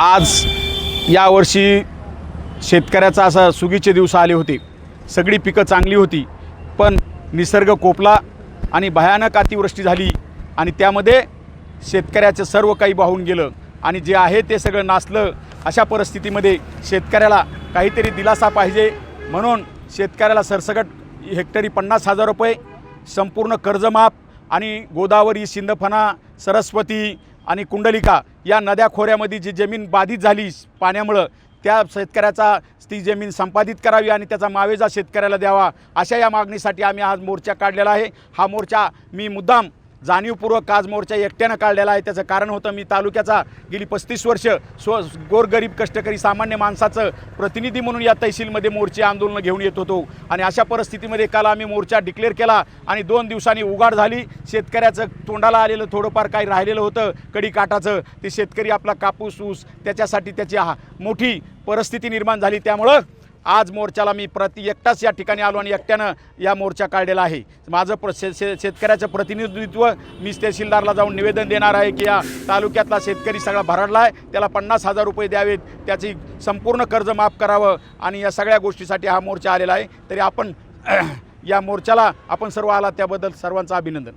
आज यावर्षी शेतकऱ्याचा असा सुगीचे दिवस आले होते। सगळी पिकं चांगली होती, पण निसर्ग कोपला आणि भयानक अतिवृष्टी झाली आणि त्यामध्ये शेतकऱ्याचं सर्व काही वाहून गेलं आणि जे आहे ते सगळं नासलं। अशा परिस्थितीमध्ये शेतकऱ्याला काहीतरी दिलासा पाहिजे, म्हणून शेतकऱ्याला सरसकट हेक्टरी 50,000 रुपये, संपूर्ण कर्जमाफ आणि गोदावरी, सिंदफणा, सरस्वती आणि कुंडलिका या नद्या खोऱ्यामध्ये जी जमीन बाधित झाली पाण्यामुळं, त्या शेतकऱ्याचा ती जमीन संपादित करावी आणि त्याचा मावेजा शेतकऱ्याला द्यावा, अशा या मागणीसाठी आम्ही आज मोर्चा काढलेला आहे। हा मोर्चा मी मुद्दाम जाणीवपूर्वक आज मोर्चा एकट्यानं काढलेला आहे। त्याचं कारण होतं, मी तालुक्याचा गेली 35 वर्ष गोरगरीब कष्टकरी सामान्य माणसाचं प्रतिनिधी म्हणून या तहसीलमध्ये मोर्चे आंदोलन घेऊन येत होतो आणि अशा परिस्थितीमध्ये काल आम्ही मोर्चा डिक्लेअर केला आणि 2 दिवसांनी उघाड झाली। शेतकऱ्याचं तोंडाला आलेलं थोडंफार काही राहिलेलं होतं कडी काठाचं, ते शेतकरी आपला कापूस ऊस त्याच्यासाठी त्याची मोठी परिस्थिती निर्माण झाली। त्यामुळं आज मोर्चाला मी एकटाच या ठिकाणी आलो आणि एकट्यानं या मोर्चा काढलेला आहे। माझं शेतकऱ्याचं प्रतिनिधित्व मी तहसीलदारला जाऊन निवेदन देणार आहे की या तालुक्यातला शेतकरी सगळा भरडला आहे, त्याला 50,000 रुपये द्यावेत, त्याची संपूर्ण कर्ज माफ करावं आणि या सगळ्या गोष्टीसाठी हा मोर्चा आलेला आहे। तरी आपण या मोर्चाला आपण सर्व आला त्याबद्दल सर्वांचं अभिनंदन।